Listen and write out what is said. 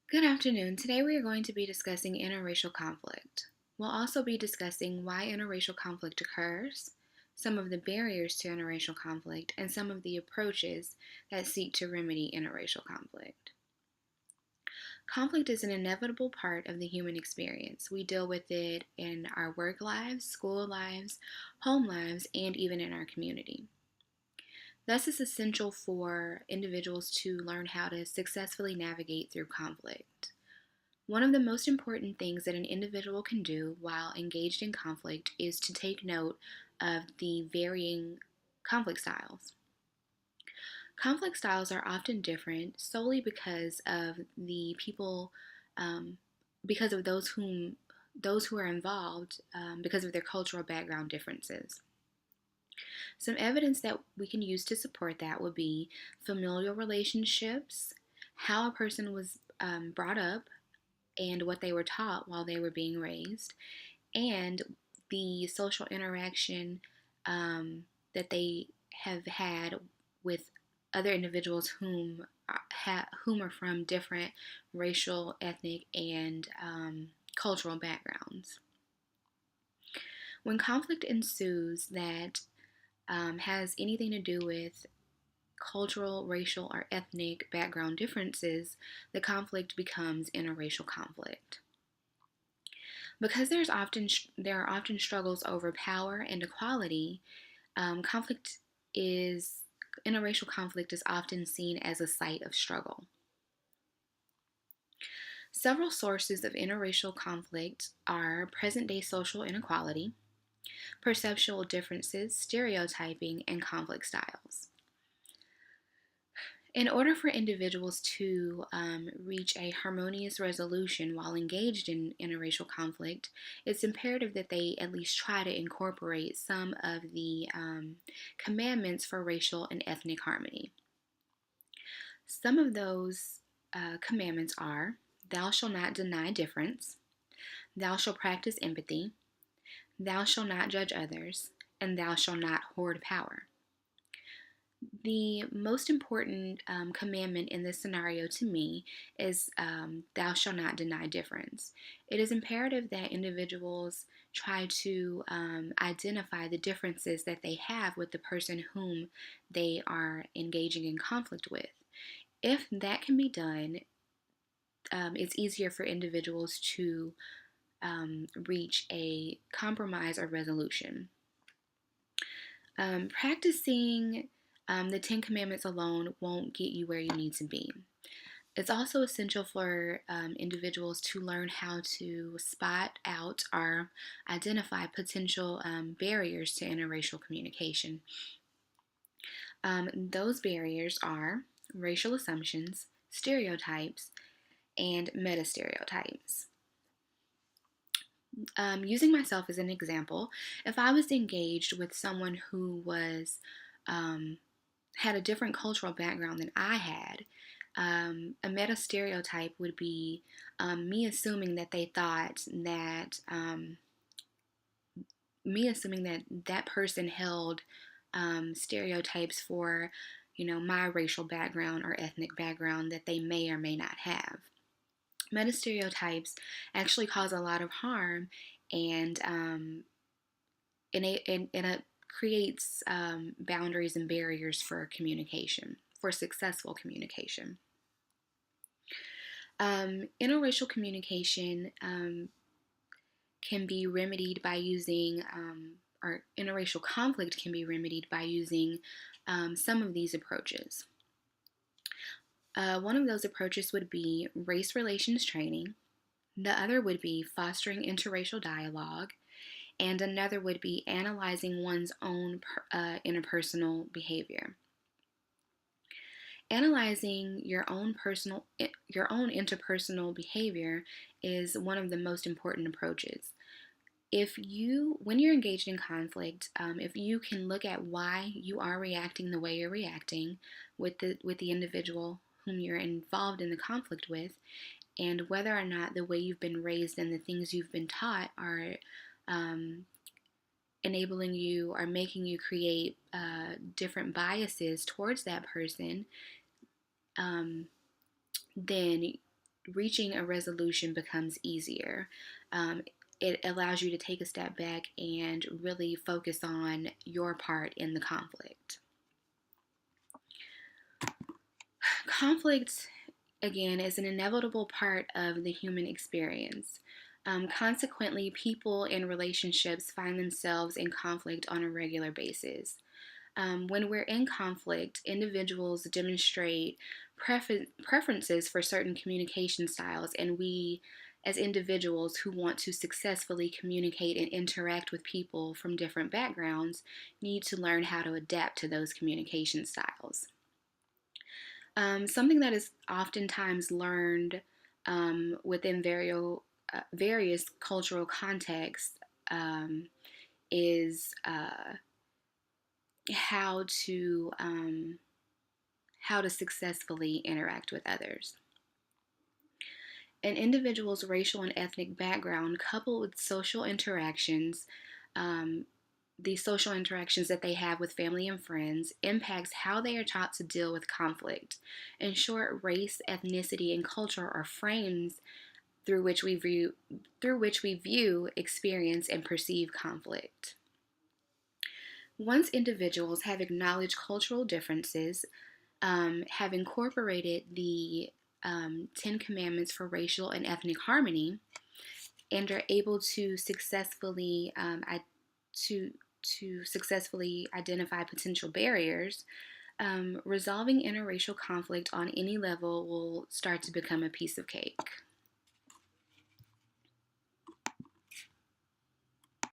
Good afternoon. Today we are going to be discussing interracial conflict. We'll also be discussing why interracial conflict occurs, some of the barriers to interracial conflict, and some of the approaches that seek to remedy interracial conflict. Conflict is an inevitable part of the human experience. We deal with it in our work lives, school lives, home lives, and even in our community. Thus, it's essential for individuals to learn how to successfully navigate through conflict. One of the most important things that an individual can do while engaged in conflict is to take note of the varying conflict styles. Conflict styles are often different solely because of the people, um, because of those who are involved, because of their cultural background differences. Some evidence that we can use to support that would be familial relationships, how a person was brought up, and what they were taught while they were being raised, and the social interaction that they have had with other individuals whom are from different racial, ethnic, and cultural backgrounds. When conflict ensues that has anything to do with cultural, racial, or ethnic background differences, the conflict becomes interracial conflict. Because there are often struggles over power and equality, conflict is interracial conflict is often seen as a site of struggle. Several sources of interracial conflict are present-day social inequality, perceptual differences, stereotyping, and conflict styles. In order for individuals to reach a harmonious resolution while engaged in interracial conflict, it's imperative that they at least try to incorporate some of the commandments for racial and ethnic harmony. Some of those commandments are: thou shalt not deny difference, thou shalt practice empathy, thou shalt not judge others, and thou shalt not hoard power. The most important commandment in this scenario to me is thou shalt not deny difference. It is imperative that individuals try to identify the differences that they have with the person whom they are engaging in conflict with. If that can be done, it's easier for individuals to reach a compromise or resolution. Practicing the Ten Commandments alone won't get you where you need to be. It's also essential for individuals to learn how to spot out or identify potential barriers to interracial communication. Those barriers are racial assumptions, stereotypes, and meta stereotypes. Using myself as an example, if I was engaged with someone who had a different cultural background than I had, a meta stereotype would be me assuming that they thought that that person held stereotypes for, my racial background or ethnic background that they may or may not have. Meta stereotypes actually cause a lot of harm, and it creates boundaries and barriers for communication, for successful communication. Interracial communication can be remedied by using, or interracial conflict can be remedied by using some of these approaches. One of those approaches would be race relations training. The other would be fostering interracial dialogue, and another would be analyzing one's own interpersonal behavior. Analyzing your own interpersonal behavior is one of the most important approaches. When you're engaged in conflict, if you can look at why you are reacting the way you're reacting with the individual whom you're involved in the conflict with, and whether or not the way you've been raised and the things you've been taught are enabling you or making you create different biases towards that person, then reaching a resolution becomes easier. Um, it allows you to take a step back and really focus on your part in the conflict. Conflict, again, is an inevitable part of the human experience. Consequently, people in relationships find themselves in conflict on a regular basis. When we're in conflict, individuals demonstrate preferences for certain communication styles, and we, as individuals who want to successfully communicate and interact with people from different backgrounds, need to learn how to adapt to those communication styles. Something that is oftentimes learned within various cultural contexts is how to successfully interact with others. An individual's racial and ethnic background, coupled with social interactions, um, the social interactions that they have with family and friends, impacts how they are taught to deal with conflict. In short, race, ethnicity, and culture are frames through which we view, experience, and perceive conflict. Once individuals have acknowledged cultural differences, have incorporated the Ten Commandments for racial and ethnic harmony, and are able to successfully identify potential barriers, resolving interracial conflict on any level will start to become a piece of cake.